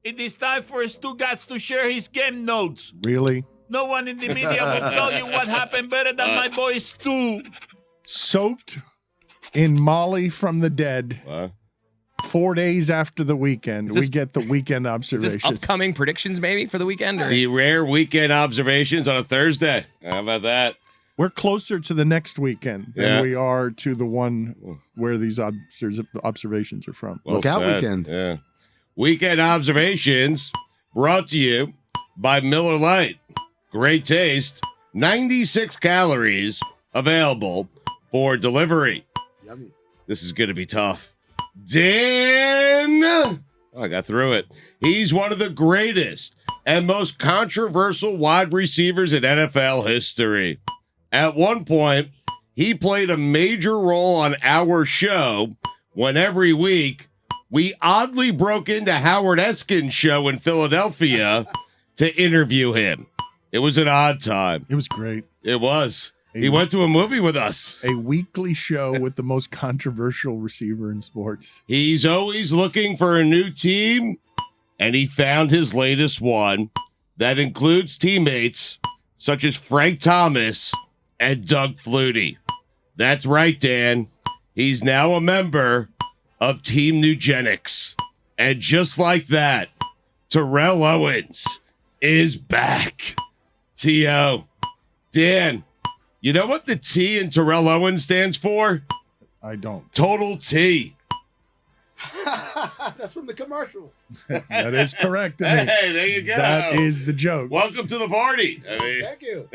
It is time for Stugotz to share his game notes. Really? No one in the media will tell you what happened better than my boy Stu. Soaked in Molly from the dead. What? 4 days after the weekend, we get the weekend Is observations. this upcoming predictions maybe for the weekend? Or? The rare weekend observations on a Thursday. How about that? We're closer to the next weekend than we are to the one where these observations are from. Well Lookout said. weekend. Yeah. Weekend observations brought to you by Miller Lite. Great taste. 96 calories available for delivery. Yummy. This is going to be tough. Dan. Oh, I got through it. He's one of the greatest and most controversial wide receivers in NFL history. At one point, he played a major role on our show when every week we oddly broke into Howard Eskin's show in Philadelphia to interview him. It was an odd time. It was great. It was. He went to a movie with us. A weekly show with the most controversial receiver in sports. He's always looking for a new team, and he found his latest one that includes teammates such as Frank Thomas and Doug Flutie. That's right, Dan. He's now a member of Team Nugenics. And just like that, Terrell Owens is back. T.O. Dan, you know what the T in Terrell Owens stands for? I don't. Total T. That's from the commercial. That is correct. I mean, Hey, there you go. that is the joke. Welcome to the party. I mean, Thank you.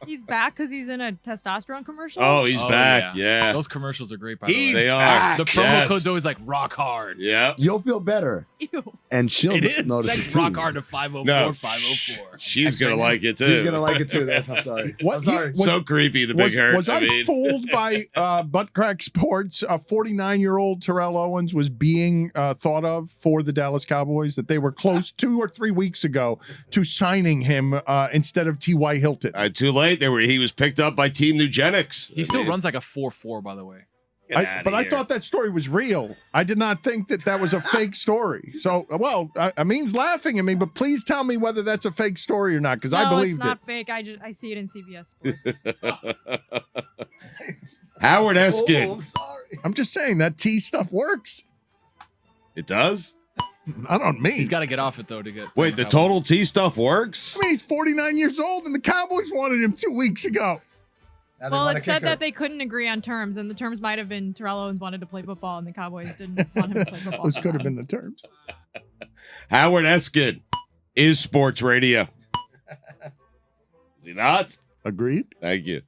He's back because he's in a testosterone commercial? oh, he's back. Yeah. Those commercials are great, by the He's way. They are. back. The promo Yes. code's always like rock hard. Yeah. You'll feel better, Ew. and she'll It is. notice it That's too. rock hard to 504, No. 504. She's going to like it, too. She's gonna like it too. That's. I'm sorry. What I'm sorry. he- was- So creepy, the big hurt. Was I mean, fooled by Butt Crack Sports? 49-year-old Terrell Owens was being thought of for the Dallas Cowboys, that they were close 2 or 3 weeks ago to signing him instead of T.Y. Hilton. too late. He was picked up by Team Nugenics. He still runs like a 4.4, by the way. But I thought that story was real. I did not think that was a fake story. So, well, Amin's laughing at me, but please tell me whether that's a fake story or not, because I No, believed it's not it. fake. I see it in CBS Sports. Howard Oh, Eskin. I'm sorry. I'm just saying that T stuff works. It does? Not on me. He's got to get off it, though, to get. Wait, the total T stuff works? I mean, he's 49 years old, and the Cowboys wanted him 2 weeks ago. Now they Well, wanna it said kick her. that they couldn't agree on terms, and the terms might have been Terrell Owens wanted to play football, and the Cowboys didn't want him to play football. Those could have been the terms. Howard Eskin is sports radio. Is he not? Agreed. Thank you.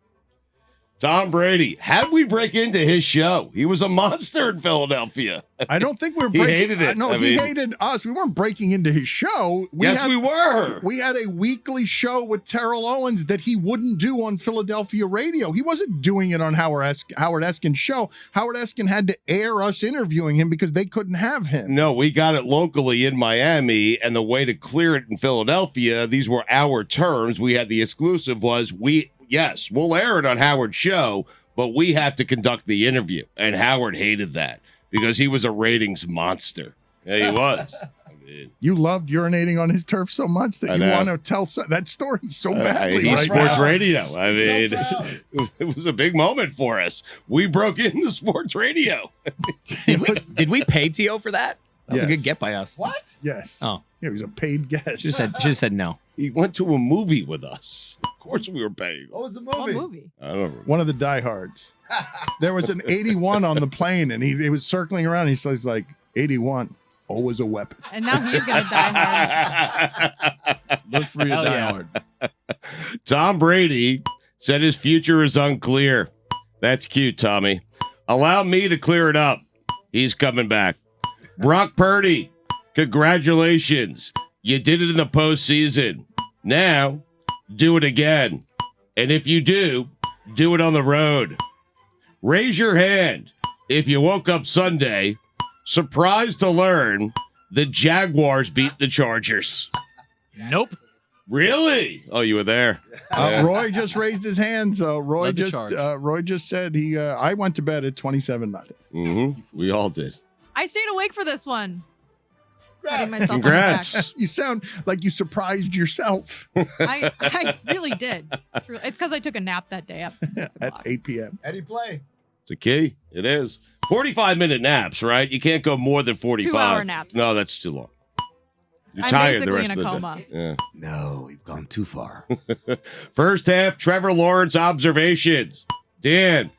Tom Brady. How'd we break into his show? He was a monster in Philadelphia. I don't think we're He breaking. hated it. No, I he mean- hated us. We weren't breaking into his show. We were. We had a weekly show with Terrell Owens that he wouldn't do on Philadelphia radio. He wasn't doing it on Howard Eskin's show. Howard Eskin had to air us interviewing him because they couldn't have him. No, we got it locally in Miami, and the way to clear it in Philadelphia, these were our terms. We had the exclusive was yes, we'll air it on Howard's show, but we have to conduct the interview. And Howard hated that because he was a ratings monster. Yeah, he was. I mean, You loved urinating on his turf so much that I you know. want to tell that story so badly. he's right sports now. radio. I mean, So proud. it was a big moment for us. We broke into sports radio. Did we pay T.O. for that? That was a Yes. good get by us. What? Yes. Oh. He was a paid guest. Should have said no. He went to a movie with us. Of course, we were paying. What was the What movie? movie? I don't remember. One of the diehards. There was an 81 on the plane, and he was circling around. He says, like, 81, always a weapon. And now he's going to die hard. Live free or Hell die yeah. hard. Tom Brady said his future is unclear. That's cute, Tommy. Allow me to clear it up. He's coming back. Brock Purdy, congratulations. You did it in the postseason. Now, do it again. And if you do it on the road. Raise your hand if you woke up Sunday surprised to learn the Jaguars beat the Chargers. Nope. Really? Oh, you were there. Yeah. Roy just raised his hand, so Roy Led the just charge. Roy just said I went to bed at 27-0. We all did. I stayed awake for this one. patting myself Congrats. You sound like you surprised yourself on the back. I really did. It's because I took a nap that day at 6 at o'clock. 8 p.m. Eddie play. It's a key. It is. 45-minute naps, right? You can't go more than 45. 2-hour naps. No, that's too long. You're I'm tired the basically rest in of a the coma. day. Yeah. No, you've gone too far. First half, Trevor Lawrence observations. Dan,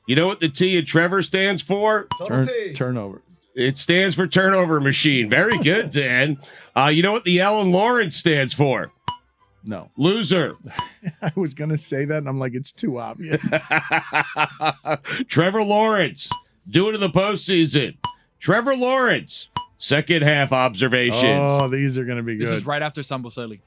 you know what the T in Trevor stands for? Turnover. It stands for turnover machine. Very good, Dan. You know what the L in Lawrence stands for? No. Loser. I was going to say that, and I'm like, it's too obvious. Trevor Lawrence, do it in the postseason. Trevor Lawrence, second half observations. Oh, these are going to be This good. is right after Samboseli.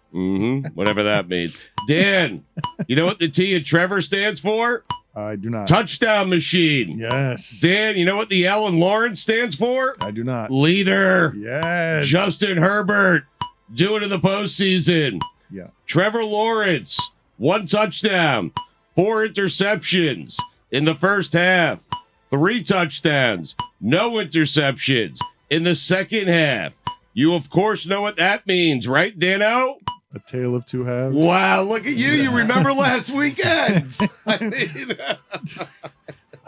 Whatever that means. Dan, you know what the T in Trevor stands for? I do not. Touchdown machine. Yes. Dan, you know what the L in Lawrence stands for? I do not. Leader. Yes. Justin Herbert, do it in the postseason. Yeah. Trevor Lawrence, 1 touchdown, 4 interceptions in the first half, 3 touchdowns, no interceptions in the second half. You, of course, know what that means, right, Dano? A tale of two halves. Wow, look at you. You remember last weekend. I mean,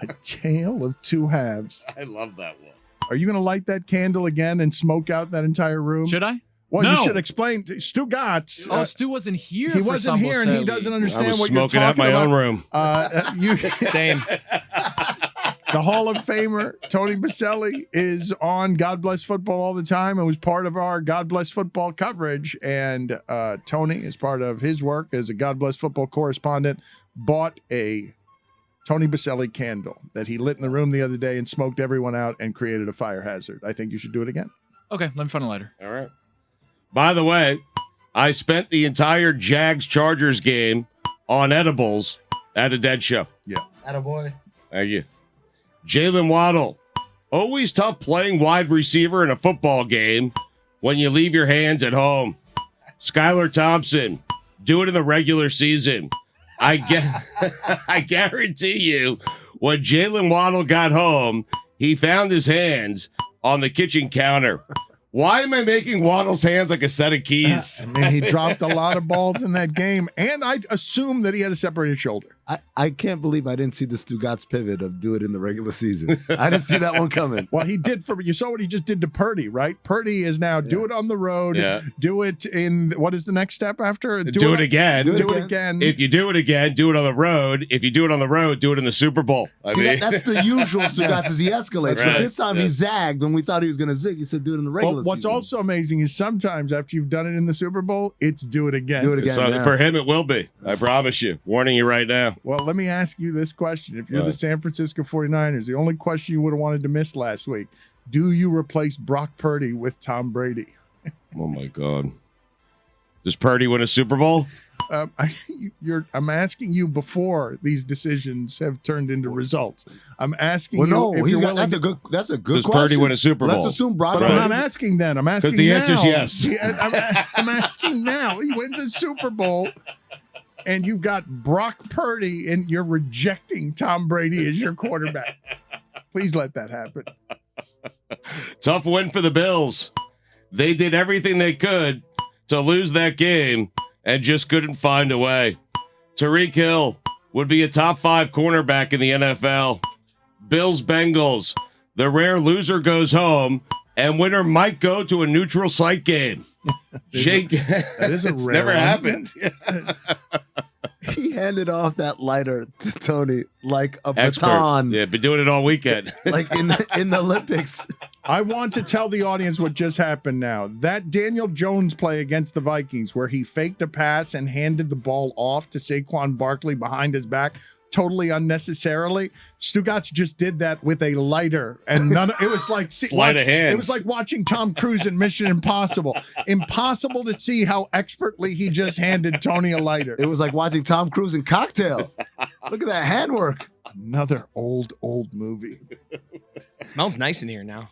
A tale of two halves. I love that one. Are you going to light that candle again and smoke out that entire room? Should I? Well, you No. should explain. Stugotz. Oh, Stu wasn't here. He for wasn't here, and he Samboseli. doesn't I understand was what you're smoking out talking my about. own room. You, Same. the Hall of Famer Tony Baselli is on God Bless Football all the time. It was part of our God Bless Football coverage, and Tony, as part of his work as a God Bless Football correspondent, bought a Tony Baselli candle that he lit in the room the other day and smoked everyone out and created a fire hazard. I think you should do it again. Okay, let me find a lighter. All right. By the way, I spent the entire Jags-Chargers game on edibles at a dead show. Attaboy. Thank you. Jalen Waddle, always tough playing wide receiver in a football game when you leave your hands at home. Skylar Thompson, do it in the regular season. I guarantee you, when Jalen Waddle got home, he found his hands on the kitchen counter. Why am I making Waddle's hands like a set of keys? I mean, he dropped a lot of balls in that game, and I assume that he had a separated shoulder. I can't believe I didn't see the Stugotz pivot of do it in the regular season. I didn't see that one coming. Well, he did you saw what he just did to Purdy, right? Purdy is now do it on the road, do it in, what is the next step after? Do it again. Do Do it again. If you do it again, do it on the road. If you do it on the road, do it in the Super Bowl. I See, mean, that's the usual Stugotz as he escalates. Right. But this time he zagged when we thought he was going to zig. He said do it in the regular Well, what's season. also amazing is sometimes after you've done it in the Super Bowl, it's do it again. Do it again. so yeah. for him, it will be. I promise you. Warning you right now. Well, let me ask you this question. If you're the Right. San Francisco 49ers, the only question you would have wanted to miss last week, do you replace Brock Purdy with Tom Brady? Oh, my God. Does Purdy win a Super Bowl? I'm asking you before these decisions have turned into results. I'm asking Well, you no, if he's you're got, willing that's a good Does question. Purdy win a Super Bowl? Let's assume Brock But Right. I'm Purdy. not asking then. I'm asking the now. answer's yes. I'm asking now. He wins a Super Bowl, and you've got Brock Purdy, and you're rejecting Tom Brady as your quarterback. Please let that happen. Tough win for the Bills. They did everything they could to lose that game and just couldn't find a way. Tyreek Hill would be a top 5 cornerback in the NFL. Bills Bengals. The rare loser goes home, and winner might go to a neutral site game. Jake, That is a it's rare never one. happened. He handed off that lighter to Tony like a Expert. baton, Yeah, been doing it all weekend. like in the Olympics. I want to tell the audience what just happened now. That Daniel Jones play against the Vikings where he faked a pass and handed the ball off to Saquon Barkley behind his back totally unnecessarily. Stugotz just did that with a lighter, and it was like Sleight of hand. It was like watching Tom Cruise in Mission Impossible. Impossible to see how expertly he just handed Tony a lighter. It was like watching Tom Cruise in Cocktail. Look at that handwork. Another old movie. Smells nice in here now.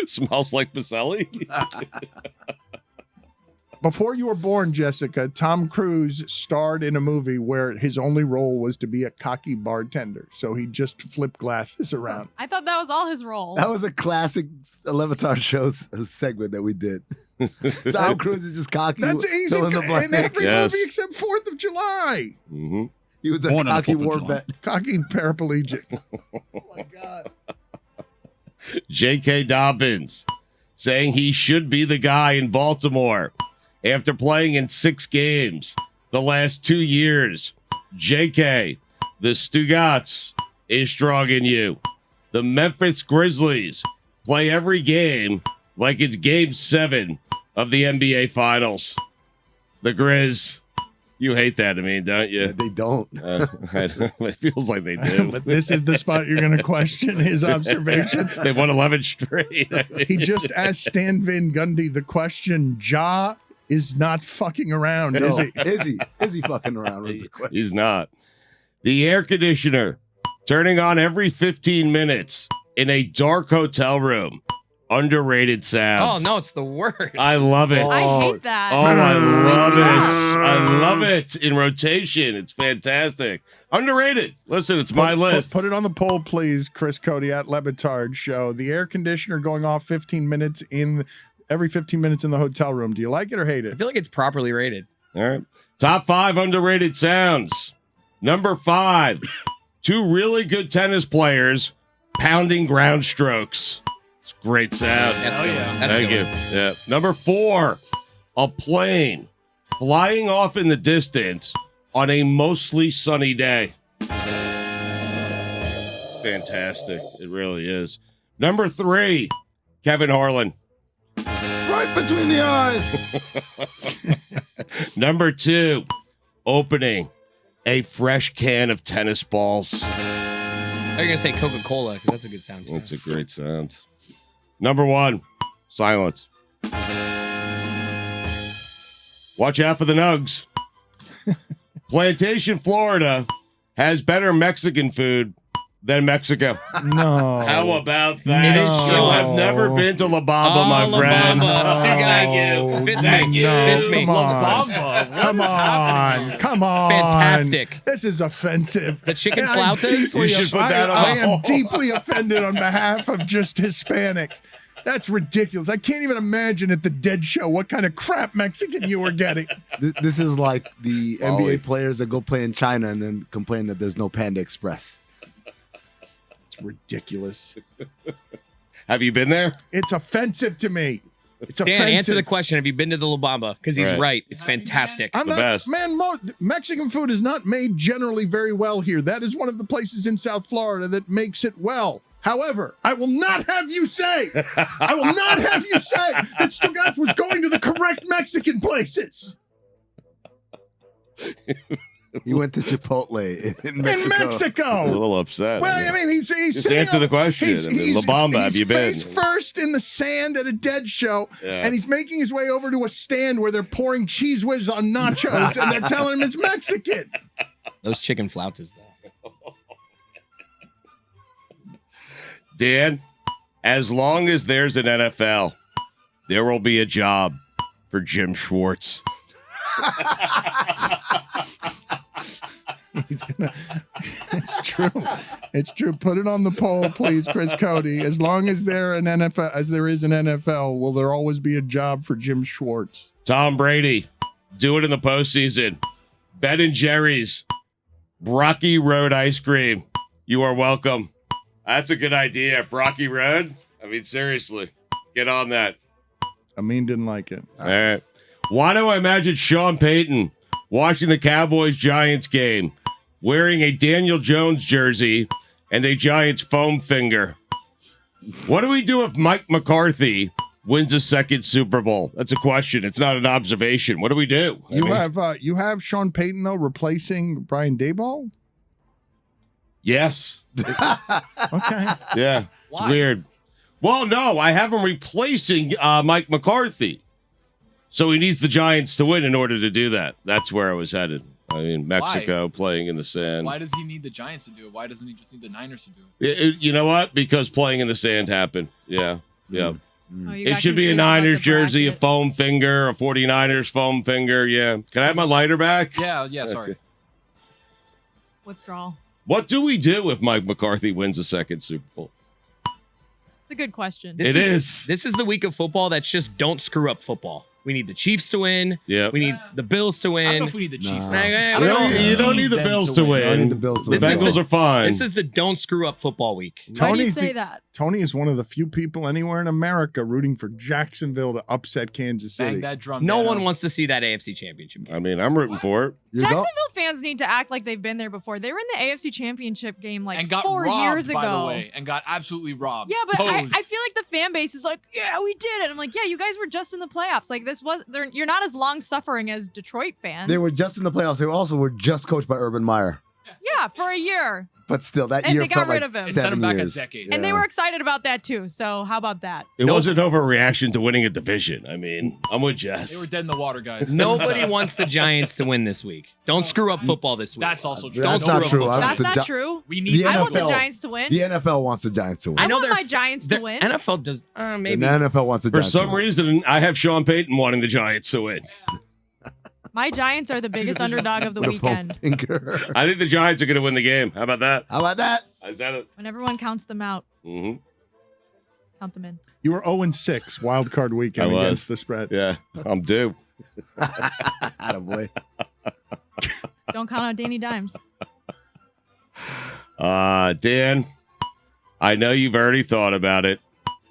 Smells like Baselli. Before you were born, Jessica, Tom Cruise starred in a movie where his only role was to be a cocky bartender. So he just flipped glasses around. I thought that was all his roles. That was a classic LeBatard Show segment that we did. Tom Cruise is just cocky. That's easy fill in the in blank. every Yes. movie except 4th of July. Mm-hmm. He was a Born on the cocky 4th of war July. vet. Cocky paraplegic. Oh my God. J.K. Dobbins saying he should be the guy in Baltimore after playing in 6 games the last 2 years. J.K., the Stugotz is strong in you. The Memphis Grizzlies play every game like it's game 7 of the NBA Finals. The Grizz. You hate that, Amin, don't you? Yeah, they don't. It feels like they do. But this is the spot you're going to question his observations. They won 11 straight. I mean, He just asked Stan Van Gundy the question. Ja is not fucking around, No, is he? Is he fucking around? Was the question. he's not. The air conditioner turning on every 15 minutes in a dark hotel room. Underrated sound. Oh no, it's the worst. I love it. I Oh, hate that. I love it. It's I love it in rotation. It's fantastic. Underrated. Listen, it's my list. Put it on the poll, please, Chris Cody at LeBatard Show. The air conditioner going off 15 minutes every 15 minutes in the hotel room. Do you like it or hate I it? feel like it's properly rated. All right. Top 5 underrated sounds. Number 5, 2 really good tennis players pounding ground strokes. It's a great sound. That's good. yeah. That's Thank good. you. Yeah. Number 4, a plane flying off in the distance on a mostly sunny day. Fantastic. It really is. Number 3, Kevin Harlan. Right between the eyes. Number 2, opening a fresh can of tennis balls. I thought you were gonna say Coca-Cola because that's a good sound too. That's a great sound. Number 1, silence. Watch out for the nugs. Plantation, Florida has better Mexican food than Mexico. No. How about that? It is You true. have never been to La Bamba, my La friend. Bamba. Thank you. Thank you. Miss me. Come on. Bamba. Come on. Come on. Fantastic. This is offensive. The chicken And I'm flautas? deeply- You should put that I on. am deeply offended on behalf of just Hispanics. That's ridiculous. I can't even imagine at the Dead Show what kind of crap Mexican you were getting. This is like the Wally. NBA players that go play in China and then complain that there's no Panda Express. It's ridiculous. Have you been there? It's offensive to me. It's Dan, offensive. answer the question. Have you been to the La Bamba? Because he's Right. right. It's fantastic. I'm The not, best. man. Mexican food is not made generally very well here. That is one of the places in South Florida that makes it well. However, I will not have you say that Stugotz was going to the correct Mexican places He went to Chipotle in Mexico. in A Mexico. little upset. Well, I mean, he's just sitting answer up- the question. He's, I mean, he's, La Bamba, have he's you been? face first in the sand at a Dead Show, Yeah. and he's making his way over to a stand where they're pouring cheese whiz on nachos, and they're telling him it's Mexican. Those chicken flautas, though. Dan, as long as there's an NFL, there will be a job for Jim Schwartz. He's gonna. It's true. It's true. Put it on the poll, please, Chris Cody. As long as there is an NFL, will there always be a job for Jim Schwartz? Tom Brady, do it in the postseason. Ben and Jerry's, Brocky Road ice cream. You are welcome. That's a good idea. Brocky Road? I mean, seriously, get on that. Amin didn't like it. All right. Why do I imagine Sean Payton watching the Cowboys-Giants game, wearing a Daniel Jones jersey and a Giants foam finger? What do we do if Mike McCarthy wins a second Super Bowl? That's a question. It's not an observation. What do we do? You have Sean Payton though replacing Brian Daboll. Yes. Okay. Yeah. It's weird. Well, no, I have him replacing Mike McCarthy. So he needs the Giants to win in order to do that. That's where I was headed. I mean, Mexico playing in the sand. Why does he need the Giants to do it? Why doesn't he just need the Niners to do it? You know what? Because playing in the sand happened. Yeah. Yeah. Oh, you It got should be a confused about Niners the jersey, a bracket. foam finger, a 49ers foam finger. Yeah. Can I have my lighter back? Yeah, sorry. Okay. Withdrawal. What do we do if Mike McCarthy wins a second Super Bowl? It's a good question. It is. This is the week of football that's just don't screw up football. We need the Chiefs to win. Yeah. We need the Bills to win. I don't know if we need the Chiefs. Nah. You don't need the them Bills to to win. win. I don't need the Bills to The win. Bengals are fine. This is the don't screw up football week. Why do you Tony's say the- that? Tony is one of the few people anywhere in America rooting for Jacksonville to upset Kansas City. Bang that drum. No down. one wants to see that AFC Championship game. I mean, I'm rooting for it. You go? Jacksonville fans need to act like they've been there before. They were in the AFC Championship game like and got 4 robbed, years ago. by the way, and got absolutely robbed. Yeah, but I Posed. feel like the fan base is like, yeah, we did it. I'm like, yeah, you guys were just in the playoffs. Like you're not as long suffering as Detroit fans. They were just in the playoffs. They also were just coached by Urban Meyer. Yeah, for a year. But still, that And year they got felt rid like of him. It set 7 him back years. a decade. And they Yeah. were excited about that too. So how about that? It wasn't overreaction to winning a division. I mean, I'm with Jess. They were dead in the water, guys. Nobody wants the Giants to win this week. Don't screw up football this week. That's also true. That's Don't not screw true. up I don't That's think not the true. We need. The I want the NFL Giants to win. The NFL wants the Giants to win. I know want they're- my Giants The to win. NFL does maybe. The NFL wants the For Giants to some win. reason, I have Sean Payton wanting the Giants to win. My Giants are the biggest underdog of the The weekend. finger. I think the Giants are going to win the game. How about that? How about that? Is that it? When everyone counts them out, Mm-hmm. count them in. You were 0-6 wild card weekend I was. against the spread. Yeah, I'm due. Attaboy. Don't count on Danny Dimes. Dan, I know you've already thought about it.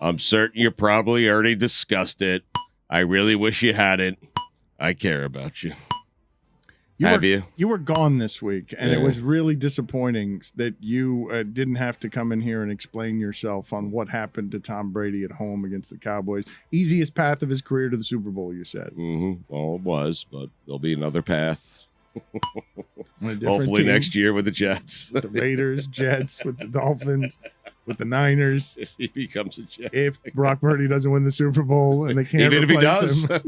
I'm certain you probably already discussed it. I really wish you hadn't. I care about you. Have you? You were gone this week, and it Yeah. was really disappointing that you didn't have to come in here and explain yourself on what happened to Tom Brady at home against the Cowboys. Easiest path of his career to the Super Bowl, you said. Mm-hmm. Well, it was, but there'll be another path. On a different Hopefully team, next year with the Jets. with the Raiders, Jets, with the Dolphins, with the Niners. If he becomes a Jet. If Brock Purdy doesn't win the Super Bowl and they can't Even if he replace does. him.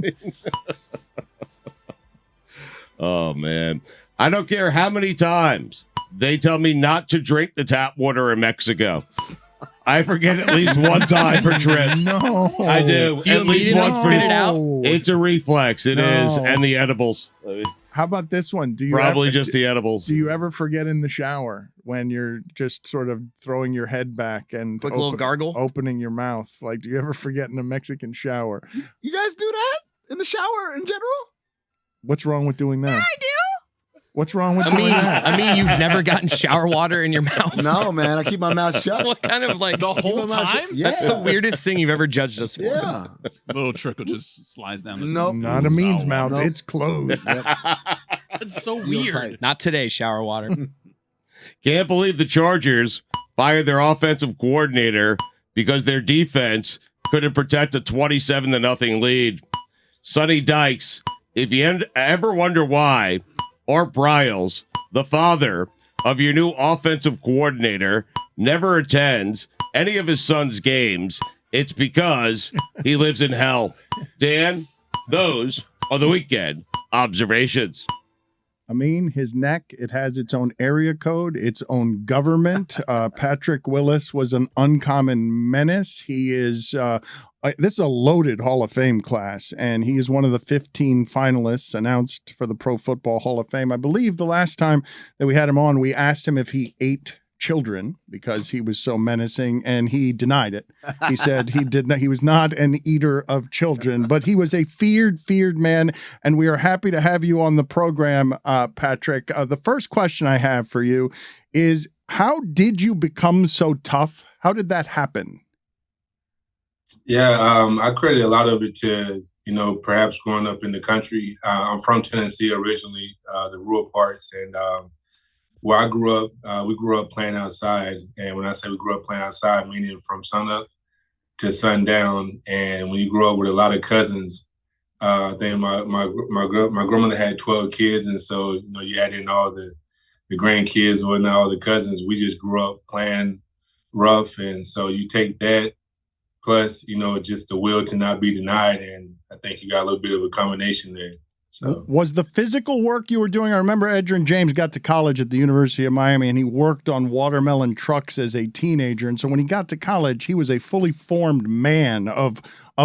Oh, man. I don't care how many times they tell me not to drink the tap water in Mexico. I forget at least one time per trip. No, I do. Do you At least immediately once per spit it out? It's a reflex. It is, No. and the edibles. I mean, How about this one? Do you probably ever, just the edibles. Do you ever forget in the shower when you're just sort of throwing your head back and Quick little gargle. opening your mouth? Like, do you ever forget in a Mexican shower? You guys do that in the shower in general? What's wrong with doing that? I do. What's wrong with doing that? I mean, you've never gotten shower water in your mouth. No, man. I keep my mouth shut. What kind of like The whole time? Yeah. That's the weirdest thing you've ever judged us for. Yeah. Little trickle just slides down. The Nope. Not a means mouth. Nope. It's closed. It's so Real weird. tight. Not today, shower water. Can't believe the Chargers fired their offensive coordinator because their defense couldn't protect a 27-0 lead. Sonny Dykes, if you ever wonder why, Art Briles, the father of your new offensive coordinator, never attends any of his son's games, it's because he lives in hell. Dan, those are the weekend observations. I mean, his neck, it has its own area code, its own government. Patrick Willis was an uncommon menace. He is, this is a loaded Hall of Fame class, and he is one of the 15 finalists announced for the Pro Football Hall of Fame. I believe the last time that we had him on, we asked him if he ate children because he was so menacing, and he denied it. He said he did not, he was not an eater of children, but he was a feared man, and we are happy to have you on the program, Patrick. The first question I have for you is, how did you become so tough? How did that happen? Yeah, I credit a lot of it to, perhaps growing up in the country. I'm from Tennessee originally, the rural parts, and where I grew up, we grew up playing outside. And when I say we grew up playing outside, meaning from sunup to sundown. And when you grow up with a lot of cousins, then my grandmother had 12 kids, and so you add in all the grandkids and whatnot, all the cousins. We just grew up playing rough, and so you take that plus just the will to not be denied, and I think you got a little bit of a combination there. So Was the physical work you were doing? I remember Edgerrin James got to college at the University of Miami, and he worked on watermelon trucks as a teenager. And so when he got to college, he was a fully formed man of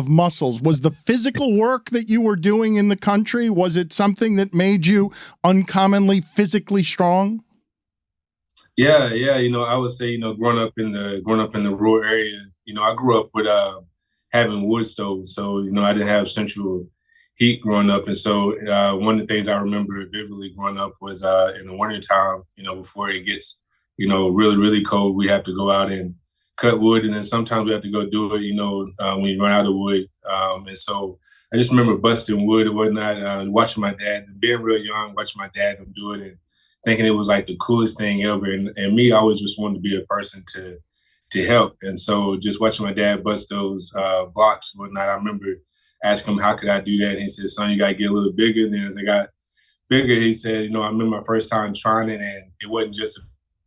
muscles. Was the physical work that you were doing in the country, was it something that made you uncommonly physically strong? yeah, I would say, growing up in the rural area, I grew up with having wood stoves, so I didn't have central heat growing up. And so one of the things I remember vividly growing up was in the wintertime, before it gets, really, really cold, we have to go out and cut wood. And then sometimes we have to go do it, when you run out of wood. And so I just remember busting wood and whatnot, watching my dad, being real young, watching my dad do it and thinking it was like the coolest thing ever. And me, I always just wanted to be a person to help. And so just watching my dad bust those blocks and whatnot, I remember asking him, how could I do that? And he said, son, you got to get a little bigger. And then as I got bigger, he said, I remember my first time trying it, and it wasn't just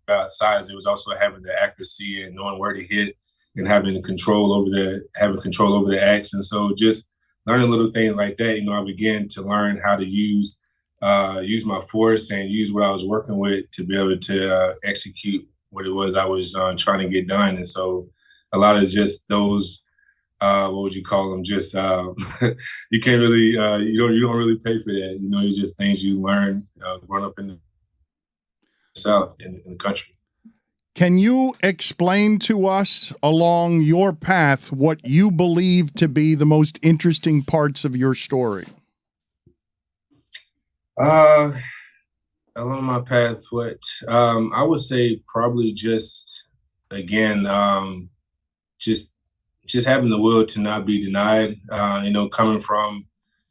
about size. It was also having the accuracy and knowing where to hit and having control over the axe. And so just learning little things like that, I began to learn how to use my force and use what I was working with to be able to execute what it was I was trying to get done. And so a lot of just those, what would you call them? Just you can't really, you don't really pay for that. It's just things you learn growing up in the South in the country. Can you explain to us along your path what you believe to be the most interesting parts of your story? Along my path, what I would say probably just again, just having the will to not be denied. Coming from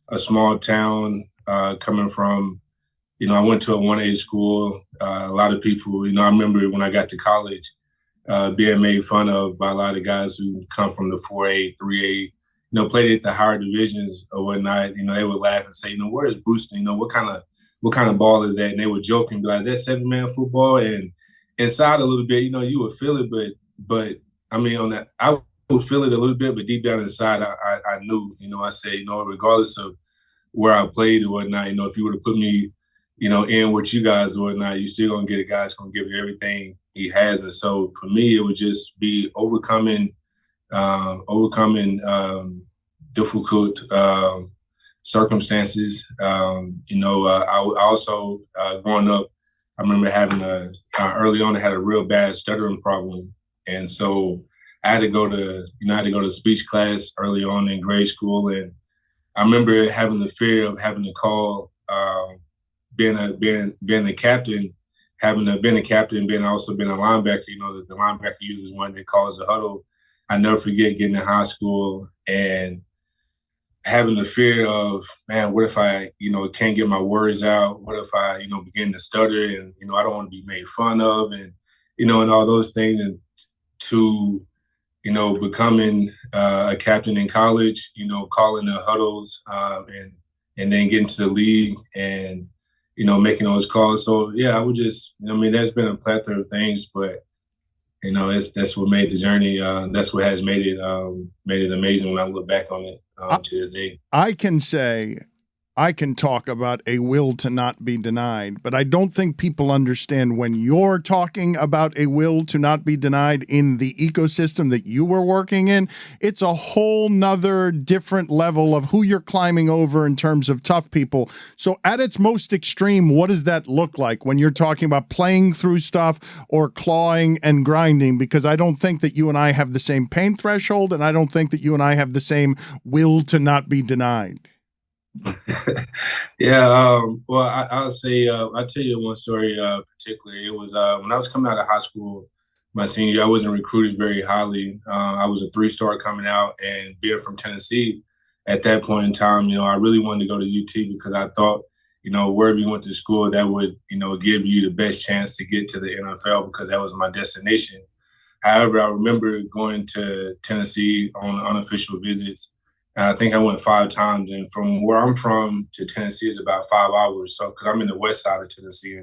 a small town, coming from, I went to a 1A school. A lot of people, I remember when I got to college, being made fun of by a lot of guys who come from the 4A, 3A, played at the higher divisions or whatnot. They would laugh and say, where is Brewster? What kind of ball is that? And they would joke and be like, is that 7-man football? And inside a little bit, you would feel it, but I mean, on that, I would feel it a little bit, but deep down inside, I knew, I said, regardless of where I played or whatnot, if you were to put me, in with you guys or whatnot, you still gonna get a guy that's gonna give you everything he has. And so for me, it would just be overcoming difficult circumstances. I also growing up, I remember having early on I had a real bad stuttering problem, and so I had to go to speech class early on in grade school, and I remember having the fear of having to call, being a captain, being also being a linebacker. The linebacker uses one that calls the huddle. I never forget getting in high school and having the fear of, man, what if I, can't get my words out? What if I, begin to stutter and, I don't want to be made fun of and, and all those things. And to, becoming a captain in college, calling the huddles and then getting to the league and, making those calls. So, yeah, I would just, there's been a plethora of things, but, that's what made the journey. That's what has made it amazing when I look back on it to this day. I can talk about a will to not be denied, but I don't think people understand when you're talking about a will to not be denied in the ecosystem that you were working in, it's a whole nother different level of who you're climbing over in terms of tough people. So at its most extreme, what does that look like when you're talking about playing through stuff or clawing and grinding? Because I don't think that you and I have the same pain threshold, and I don't think that you and I have the same will to not be denied. Yeah, well, I'll say, I'll tell you one story particularly. It was when I was coming out of high school, my senior year, I wasn't recruited very highly. I was a 3-star coming out, and being from Tennessee at that point in time, I really wanted to go to UT because I thought, wherever you went to school, that would, give you the best chance to get to the NFL because that was my destination. However, I remember going to Tennessee on unofficial visits. I think I went 5 times, and from where I'm from to Tennessee is about 5 hours. So, because I'm in the west side of Tennessee,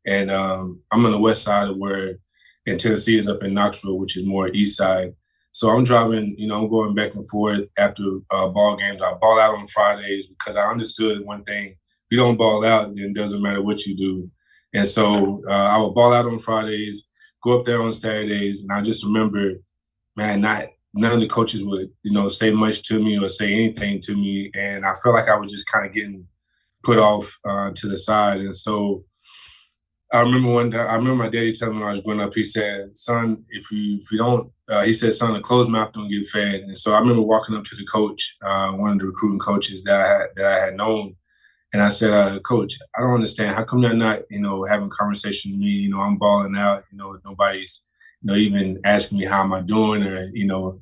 and I'm on the west side of where, in Tennessee is up in Knoxville, which is more east side. So I'm driving, I'm going back and forth after ball games. I ball out on Fridays because I understood one thing. you don't ball out, then it doesn't matter what you do. And so I would ball out on Fridays, go up there on Saturdays, and I just remember, man, none of the coaches would, say much to me or say anything to me, and I felt like I was just kind of getting put off to the side. And so I remember my daddy telling me when I was growing up, he said, son, if you don't, he said, son, a closed mouth don't get fed. And so I remember walking up to the coach, one of the recruiting coaches that I had known. And I said, Coach, I don't understand. How come you're not, having a conversation with me? I'm balling out, nobody's, even asking me how am I doing or,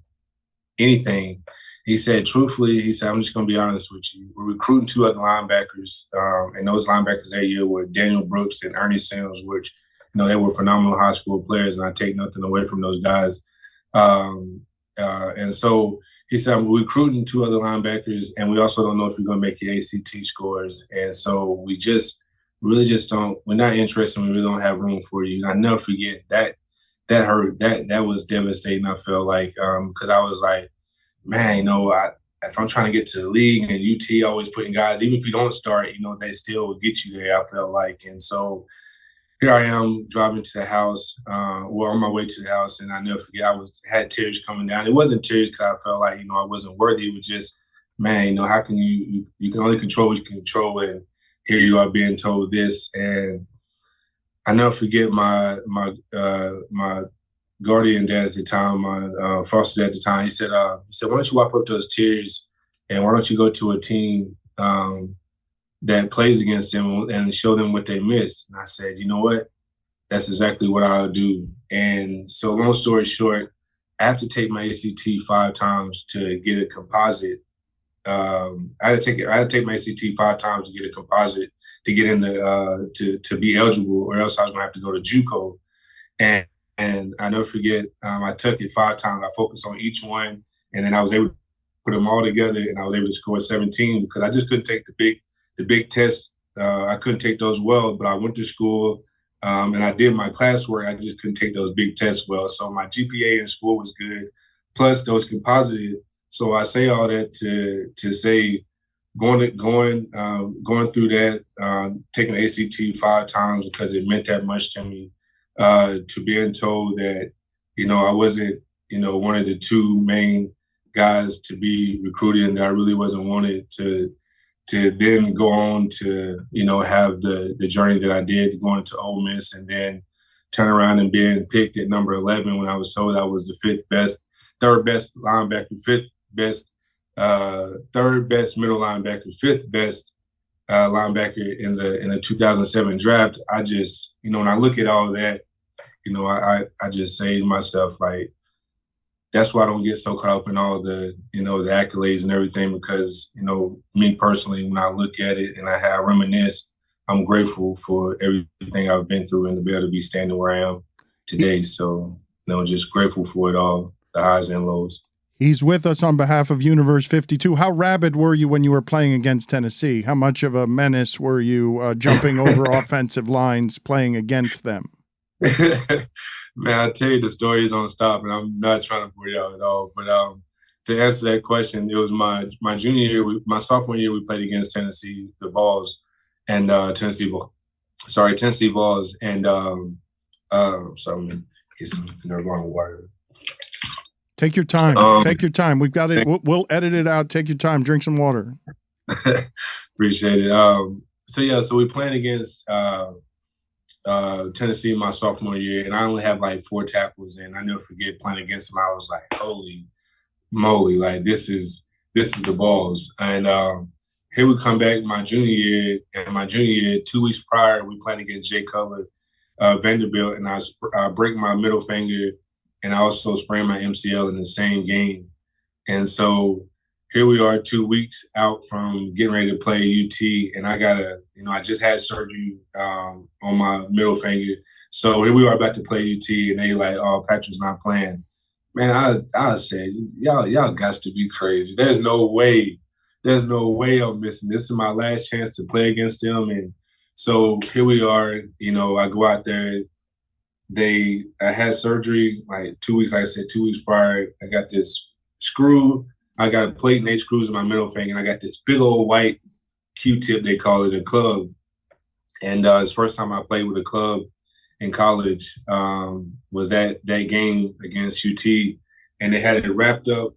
anything. He said, truthfully, I'm just going to be honest with you. We're recruiting 2 other linebackers, and those linebackers that year were Daniel Brooks and Ernie Sims, which, they were phenomenal high school players, and I take nothing away from those guys. And so he said, we're recruiting 2 other linebackers, and we also don't know if you're going to make your ACT scores. And so we really just don't, we're not interested, we really don't have room for you. And I never forget that hurt. That was devastating, I felt like, because I was like, man, if I'm trying to get to the league and UT always putting guys, even if you don't start, they still will get you there, I felt like. And so here I am driving to the house, on my way to the house, and I never forget, I had tears coming down. It wasn't tears because I felt like, I wasn't worthy. It was just, man, how can you can only control what you can control, and here you are being told this. And I never forget my guardian dad at the time, my foster dad at the time, he said, why don't you wipe up those tears and why don't you go to a team that plays against them and show them what they missed? And I said, you know what? That's exactly what I'll do. And so long story short, I have to take my ACT 5 times to get a composite. I had to take my ACT 5 times to get a composite to get in to be eligible, or else I was gonna have to go to JUCO. And I never forget, I took it 5 times. I focused on each one, and then I was able to put them all together, and I was able to score 17 because I just couldn't take the big tests. I couldn't take those well, but I went to school and I did my classwork. I just couldn't take those big tests well. So my GPA in school was good, plus those composited. So I say all that to say, going through that, taking ACT 5 times because it meant that much to me. To being told that, I wasn't, one of the 2 main guys to be recruited, and that I really wasn't wanted to then go on to, have the journey that I did going to Ole Miss, and then turn around and being picked at number 11 when I was told I was the 3rd best linebacker, 5th best, 3rd best middle linebacker, 5th best linebacker in the 2007 draft. I just, when I look at all of that, I just say to myself, like, that's why I don't get so caught up in all the, the accolades and everything, because, me personally, when I look at it and I reminisce, I'm grateful for everything I've been through and to be able to be standing where I am today. So, just grateful for it all, the highs and lows. He's with us on behalf of Universe 52. How rabid were you when you were playing against Tennessee? How much of a menace were you jumping over offensive lines playing against them? Man, I tell you, the stories don't stop, and I'm not trying to bore you out at all. But to answer that question, it was my junior year, my sophomore year, we played against Tennessee, the Vols, and Tennessee Vols, and sorry, man, get some wrong water. Take your time. Take your time. We've got it. We'll edit it out. Take your time. Drink some water. Appreciate it. So we playing against Tennessee my sophomore year, and I only have like 4 tackles, and I never forget playing against them. I was like, holy moly, like this is the Balls. And here we come back my junior year, and my junior year, 2 weeks prior, we playing against Jay Cutler, Vanderbilt, and I break my middle finger, and I also sprained my MCL in the same game. And so here we are 2 weeks out from getting ready to play UT, and I just had surgery on my middle finger. So here we are about to play UT, and they like, oh, Patrick's not playing. Man, I said, y'all got to be crazy. There's no way I'm missing. This is my last chance to play against them. And so here we are, I go out there. I had surgery like 2 weeks, like I said, 2 weeks prior. I got this screw. I got a plate and 8 screws in my middle finger, and I got this big old white Q-tip, they call it, a club. And it's the first time I played with a club in college was that game against UT. And they had it wrapped up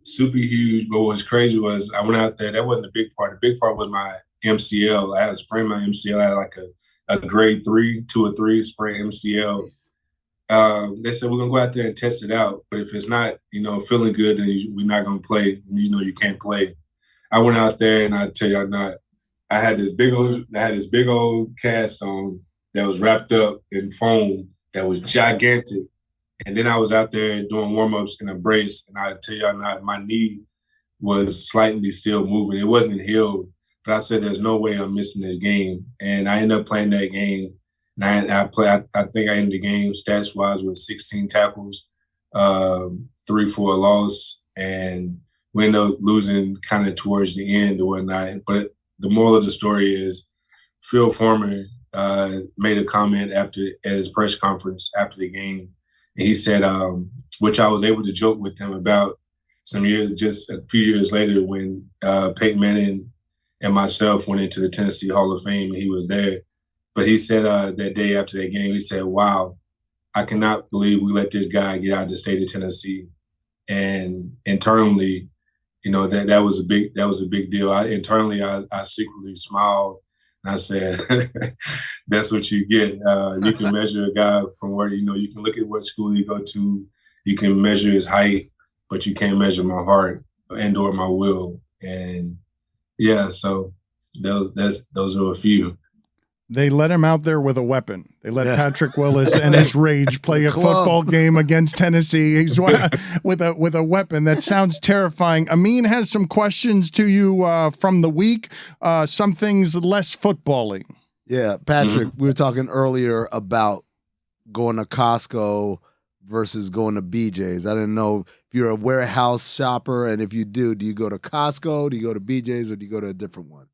super huge. But what was crazy was I went out there. That wasn't the big part. The big part was my MCL. I had sprained my MCL. I had like a grade 2 or 3 sprained MCL. They said, we're going to go out there and test it out. But if it's not, feeling good, then we're not going to play. You can't play. I went out there, and I tell you not, I had this big old cast on that was wrapped up in foam that was gigantic. And then I was out there doing warm-ups in a brace, and I tell you not, my knee was slightly still moving. It wasn't healed, but I said, there's no way I'm missing this game. And I ended up playing that game. And I think I ended the game stats-wise with 16 tackles, 3 for a loss, and we ended up losing kind of towards the end or whatnot. But the moral of the story is Phil Foreman made a comment at his press conference after the game. And he said, which I was able to joke with him about just a few years later when Peyton Manning and myself went into the Tennessee Hall of Fame, and he was there. But he said that day after that game, he said, wow, I cannot believe we let this guy get out of the state of Tennessee. And internally, that was a big deal. Internally, I secretly smiled, and I said, that's what you get. You can measure a guy from where, you can look at what school he go to, you can measure his height, but you can't measure my heart and or my will. And yeah, so those are a few. They let him out there with a weapon. They let Patrick Willis and his rage play a football game against Tennessee. He's with a weapon. That sounds terrifying. Amin has some questions to you from the week. Some things less football-y. Yeah, Patrick, we were talking earlier about going to Costco versus going to BJ's. I didn't know if you're a warehouse shopper, and if you do you go to Costco, do you go to BJ's, or do you go to a different one?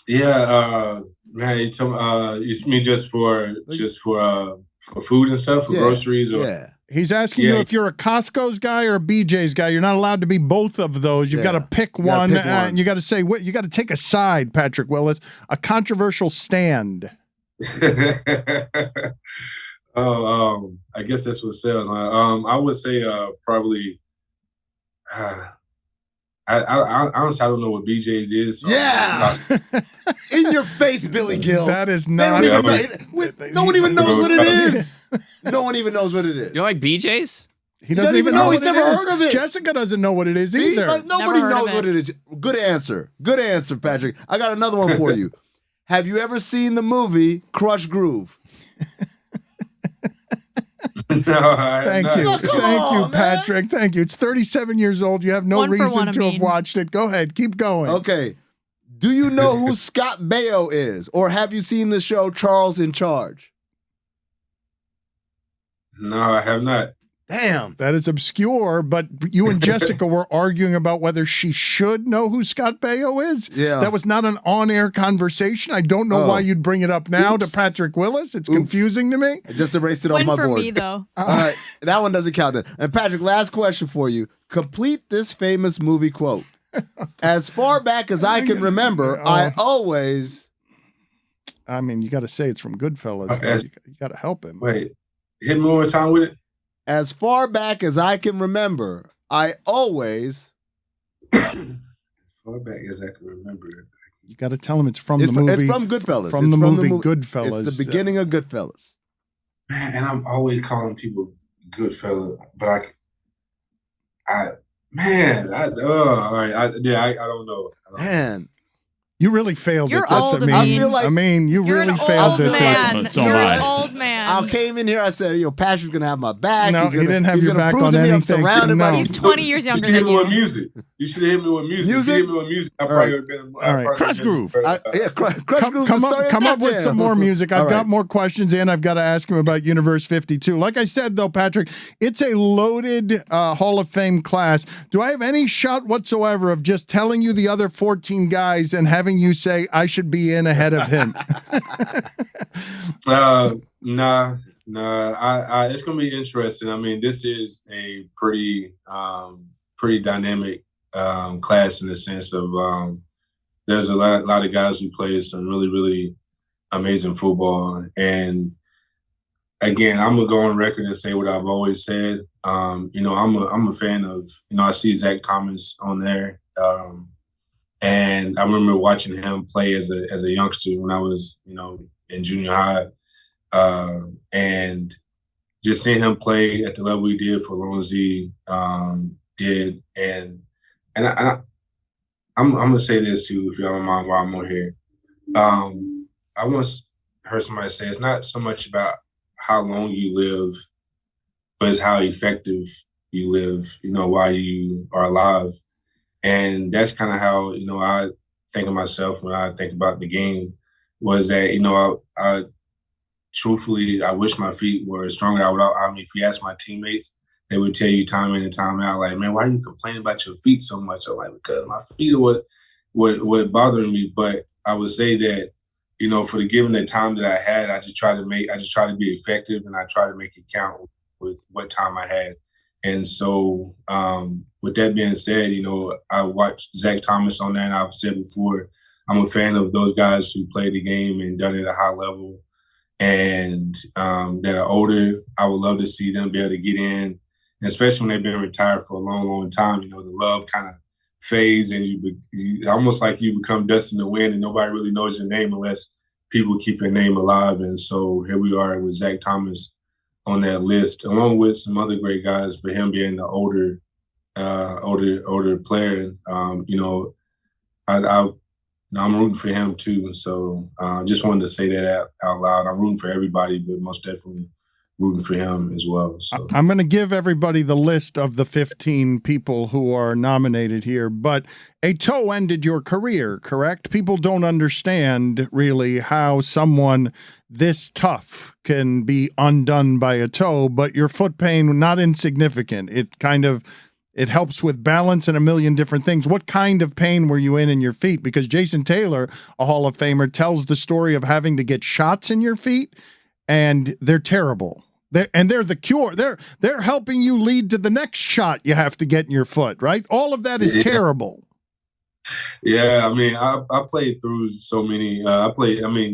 Yeah, man, you mean just for food and stuff, for groceries, or yeah. He's asking you if you're a Costco's guy or a BJ's guy. You're not allowed to be both of those. You've got to pick one, and you got to say what you got to take a side. Patrick Willis, a controversial stand. I guess that's what sells. I would say probably. I honestly don't know what BJ's is. So In your face, Billy Gill. That is not. No one even knows what it is. No one even knows what it is. You like BJ's? He doesn't even know. He's never heard of it. Jessica doesn't know what it is either. Nobody knows what it is. Good answer. Good answer, Patrick. I got another one for you. Have you ever seen the movie Crush Groove? No, Thank you, Patrick. Thank you. It's 37 years old. You have no reason to have watched it. Go ahead. Keep going. Okay. Do you know who Scott Baio is? Or have you seen the show Charles in Charge? No, I have not. Damn. That is obscure, but you and Jessica were arguing about whether she should know who Scott Baio is. Yeah. That was not an on-air conversation. I don't know why you'd bring it up now to Patrick Willis. It's confusing to me. I just erased it off my board. Win for me, though. All right. That one doesn't count then. And Patrick, last question for you. Complete this famous movie quote. As far back as I can remember, I always... I mean, you got to say it's from Goodfellas. You got to help him. Wait. Hit me one more time with it. As far back as I can remember, I always. Far back as I can remember. You got to tell him it's from the movie. It's from Goodfellas. From the movie Goodfellas. It's the beginning of Goodfellas. Man, and I'm always calling people Goodfellas, but all right. I don't know. Man. You really failed You're at this, old, Amin. Amin. You You're really an failed old at man. this. You're an old man. I came in here, I said, Patrick's going to have my back. No, he didn't have he's your gonna back prove on to me I'm anything. surrounded by He's 20 years younger than hit me with you. music. You should have hit me with music. If you hit me with music, I probably would have been. All right. Crush Groove. Crush Groove. Come up with some more music. I've got more questions, and I've got to ask him about Universe 52. Like I said, though, Patrick, it's a loaded Hall of Fame class. Do I have any shot whatsoever of just telling you the other 14 guys and having you say I should be in ahead of him? Nah. It's gonna be interesting. I mean, this is a pretty dynamic class in the sense of there's a lot of guys who play some really, really amazing football. And again, I'm gonna go on record and say what I've always said. You know, I'm a fan of, you know, I see Zach Thomas on there. And I remember watching him play as a youngster when I was, you know, in junior high. And just seeing him play at the level he did for as long as he did. And I'm gonna say this too, if y'all don't mind, while I'm on here. I once heard somebody say it's not so much about how long you live, but it's how effective you live, you know, while you are alive. And that's kind of how, you know, I think of myself when I think about the game, was that, you know, I truthfully, I wish my feet were stronger. I mean, if you ask my teammates, they would tell you time in and time out, like, man, why are you complaining about your feet so much? I'm like, because my feet are what bothering me. But I would say that, you know, for the given the time that I had, I just try to be effective, and I try to make it count with what time I had. And so with that being said, you know, I watched Zach Thomas on there, and I've said before, I'm a fan of those guys who play the game and done it at a high level and that are older. I would love to see them be able to get in, especially when they've been retired for a long, long time. You know, the love kind of fades, and you almost like you become dust in the wind, and nobody really knows your name unless people keep your name alive. And so here we are with Zach Thomas on that list, along with some other great guys, but him being the older player. You know, I'm rooting for him too. So just wanted to say that out loud. I'm rooting for everybody, but most definitely rooting for him as well. So I'm going to give everybody the list of the 15 people who are nominated here, but a toe ended your career, correct? People don't understand really how someone this tough can be undone by a toe, but your foot pain, not insignificant. It helps with balance and a million different things. What kind of pain were you in your feet? Because Jason Taylor, a Hall of Famer, tells the story of having to get shots in your feet, and they're terrible. They're the cure. They're helping you lead to the next shot you have to get in your foot, right? All of that is terrible. Yeah, I mean, I played through so many.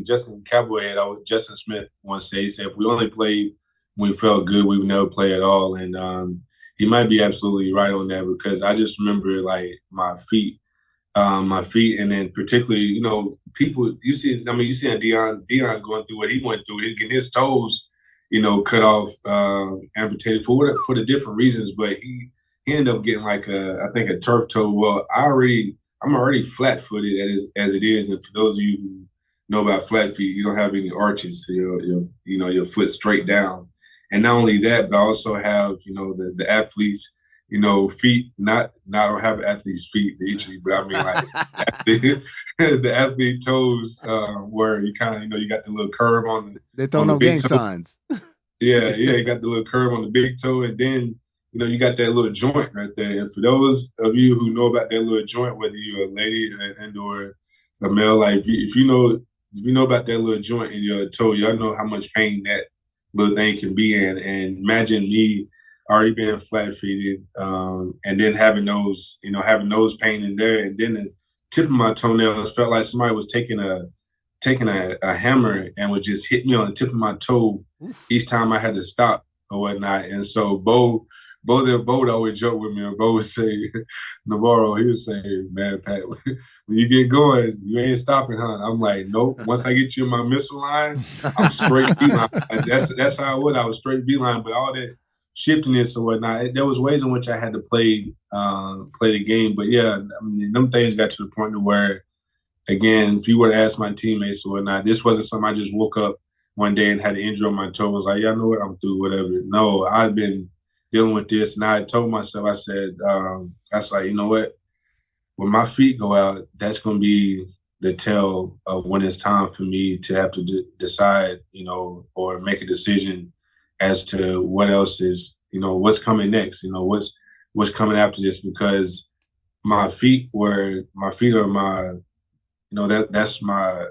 Justin Cowboy Justin Smith once said, he said, if we only played when we felt good, we would never play at all. And he might be absolutely right on that, because I just remember like my feet, and then particularly, you know, people, you see Deion going through what he went through, getting his toes, you know, cut off, amputated for the different reasons, but he ended up getting like I think a turf toe. Well, I'm already flat-footed as it is, and for those of you who know about flat feet, you don't have any arches, so your foot straight down. And not only that, but I also have, you know, the athletes, you know, feet. I don't have athlete's feet easily, but I mean like the athlete toes, where you kind of, you know, you got the little curve on the. They throw no gang signs. Yeah, you got the little curve on the big toe, and then, you know, you got that little joint right there. And for those of you who know about that little joint, whether you're a lady and or a male, like if you know about that little joint in your toe, y'all know how much pain that little thing can be in. And imagine me already being flat-feeted, and then having those pain in there, and then the tip of my toenails felt like somebody was taking a hammer and would just hit me on the tip of my toe each time I had to stop or whatnot. And so Bo would always joke with me, and Bo would say, Navarro, he would say, man, Pat, when you get going, you ain't stopping, huh? I'm like, nope. Once I get you in my missile line, I'm straight beeline. That's how I was straight beeline. But all that shiftiness or whatnot, there was ways in which I had to play the game. But yeah, I mean, them things got to the point to where, again, if you were to ask my teammates or whatnot, this wasn't something I just woke up one day and had an injury on my toe. I was like, yeah, I know what, I'm through, whatever. No, I've been dealing with this, and I told myself, I said, you know what? When my feet go out, that's going to be the tell of when it's time for me to have to decide, you know, or make a decision as to what else is, you know, what's coming next, you know, what's coming after this, because my feet are my, you know, that's my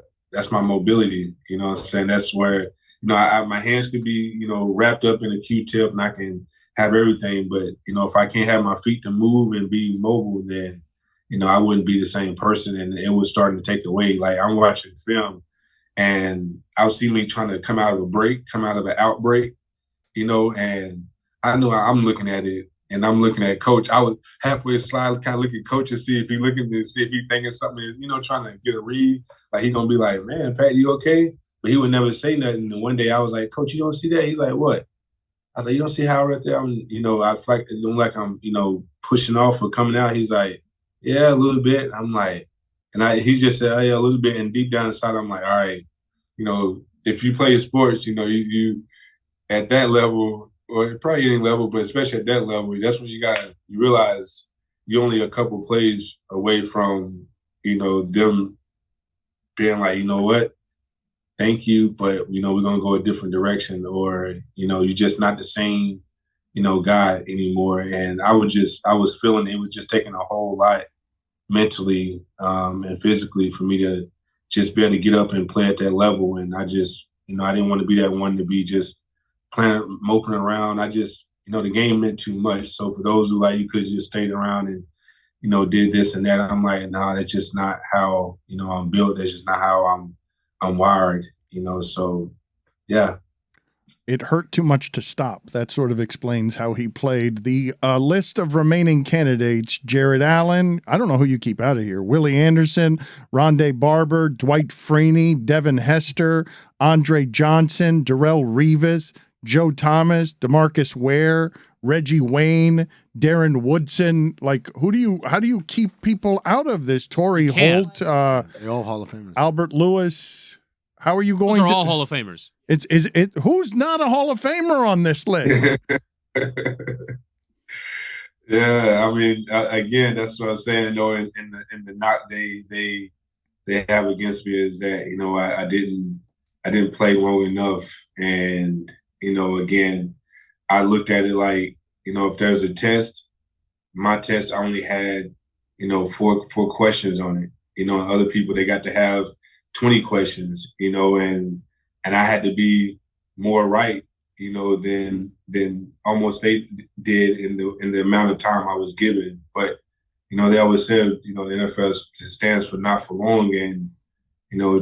mobility, you know what I'm saying? That's where, you know, my hands could be, you know, wrapped up in a Q-tip, and I can have everything, but, you know, if I can't have my feet to move and be mobile, then, I wouldn't be the same person, and it was starting to take away. Like I'm watching film, and I'll see me trying to come out of an outbreak, and I know I'm looking at it, and I'm looking at coach. I was halfway slide, kind of looking at coach to see if he looking to see if he thinking something, trying to get a read. Like he gonna be like, man, Pat, you okay? But he would never say nothing. And one day I was like, coach, you don't see that? He's like, what? I was like, you don't see how right there? I feel like it look like I'm, pushing off or coming out. He's like, yeah, a little bit. I'm like, he just said, oh, yeah, a little bit. And deep down inside, I'm like, all right, if you play sports, you at that level, or probably any level, but especially at that level, that's when you realize you're only a couple plays away from, them being like, you know what, thank you, but, we're going to go a different direction, or, you're just not the same, guy anymore. And I was feeling it was just taking a whole lot mentally and physically for me to just be able to get up and play at that level. And I just, I didn't want to be that one to be just playing, moping around. I just, the game meant too much. So for those who you could have just stayed around and, did this and that, I'm like, nah, that's just not how, I'm built. That's just not how I'm wired, so yeah. It hurt too much to stop. That sort of explains how he played. The list of remaining candidates: Jared Allen, I don't know who you keep out of here, Willie Anderson, Rondé Barber, Dwight Freeney, Devin Hester, Andre Johnson, Darrell Revis, Joe Thomas, DeMarcus Ware, Reggie Wayne, Darren Woodson. Like, how do you keep people out of this? Torrey Holt, They're all Hall of Famers. Albert Lewis. How are you going? Those are all Hall of Famers. Is it who's not a Hall of Famer on this list? Yeah, I mean, again, that's what I'm saying. Though, in the knock they have against me is that I didn't play long enough, and again, I looked at it like if there's a test, my test I only had four questions on it. Other people they got to have 20 questions, and I had to be more right, than almost they did in the amount of time I was given. But, they always said, the NFL stands for not for long, and,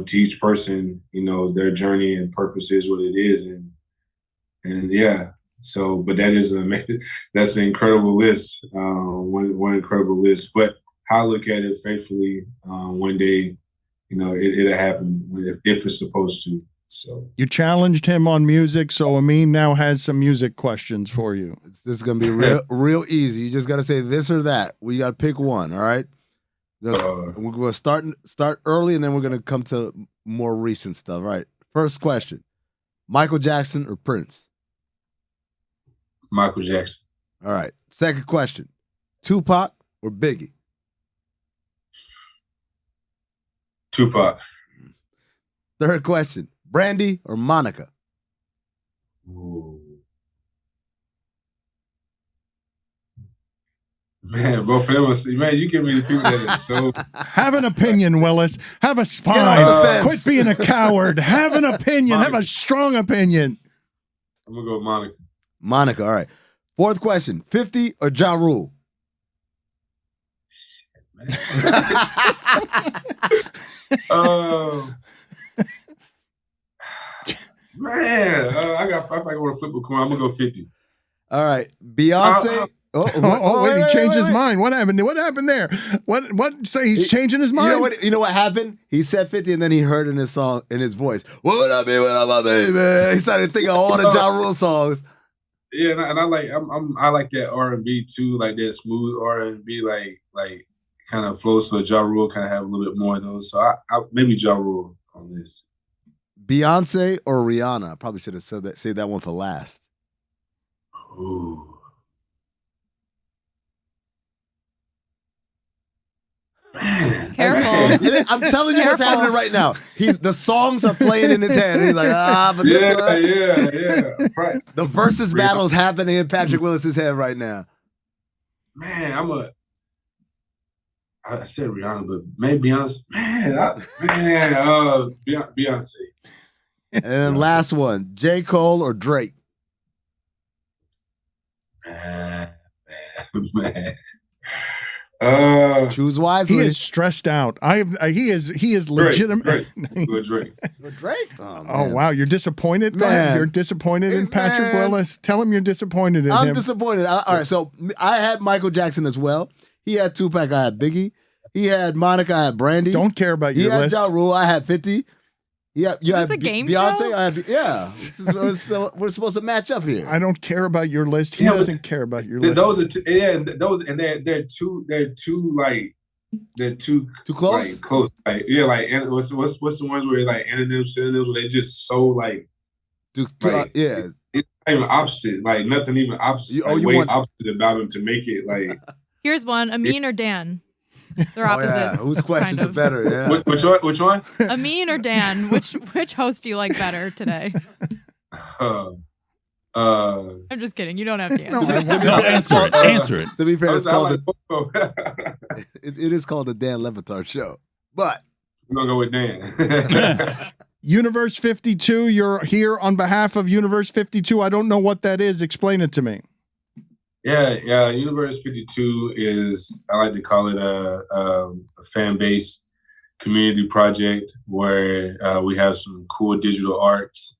to each person, their journey and purpose is what it is. And yeah, so, but that's an incredible list, one incredible list. But how I look at it faithfully, one day, it'll happen if it's supposed to. So you challenged him on music, so Amin now has some music questions for you. This is gonna be real easy. You just gotta say this or that. We gotta pick one. All right. We're gonna start early, and then we're gonna come to more recent stuff. All right. First question: Michael Jackson or Prince? Michael Jackson. All right. Second question: Tupac or Biggie? Tupac. Third question: Brandy or Monica? Ooh. Man, both of them. Man, you give me the people that are so. Have an opinion, Willis. Have a Get on spine. the fence. Quit being a coward. Have an opinion. Have a strong opinion. I'm gonna go with Monica. Monica. All right. Fourth question: 50 or Ja Rule? Man, I probably want to flip a coin. I'm gonna go 50. All right, Beyonce. Wait, he changed his mind. What happened? What happened there? What say he's changing his mind? You know what happened? He said 50, and then he heard in his song, in his voice, "What would I be without my baby?" He started thinking of all the Ja Rule songs. Yeah, and I like that R&B too, like that smooth R&B, like kind of flows. So Ja Rule kind of have a little bit more of those. So I maybe Ja Rule on this. Beyonce or Rihanna? I probably should have saved that one for last. Ooh. Man. Careful. I'm telling you what's happening right now. The songs are playing in his head. He's like, but this one. Yeah. Right. The versus battle is happening in Patrick Willis's head right now. Man, I said Rihanna, but maybe Beyonce. Beyonce. And then last one, J. Cole or Drake? Man. Choose wisely. He is stressed out. He is legitimate. Drake. Drake. Oh wow, you're disappointed, Glenn? Man. You're disappointed in Patrick Man. Willis. Tell him you're disappointed in I'm him. disappointed. All right, so I had Michael Jackson as well. He had Tupac. I had Biggie. He had Monica. I had Brandy. Don't care about He your had list. Ja Rule. I had 50. Yeah, you Is had this a game Beyonce. show? I had, yeah. This is we're supposed to match up here. I don't care about your list. He Yeah, but doesn't care about your list. Those are those, and they're too Too close? Like, close. Like, yeah, like, and what's the ones where like antonyms, synonyms, where they just so like yeah. it's not even opposite, like nothing even opposite. You way want opposite about them to make it like. Here's one: Amin or Dan. They're Oh, opposites. yeah. Whose questions kind are of. better? Yeah. Which one? Amin or Dan? Which host do you like better today? I'm just kidding. You don't have to answer. No, answer it. Answer it. To be fair, it's called the. it is called the Dan Le Batard Show. But We're gonna go with Dan. Universe 52, you're here on behalf of Universe 52. I don't know what that is. Explain it to me. Yeah. Universe 52 is, I like to call it a fan base community project where we have some cool digital arts.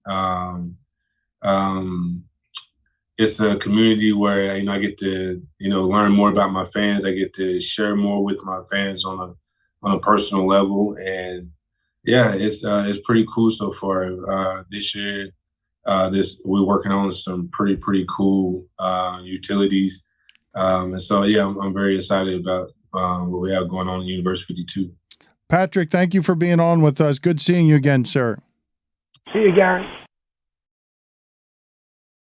It's a community where I get to learn more about my fans. I get to share more with my fans on a personal level, and yeah, it's pretty cool so far. This year, we're working on some pretty cool utilities, and so yeah, I'm very excited about what we have going on in Universe 52. Patrick, thank you for being on with us. Good seeing you again, sir. See you guys.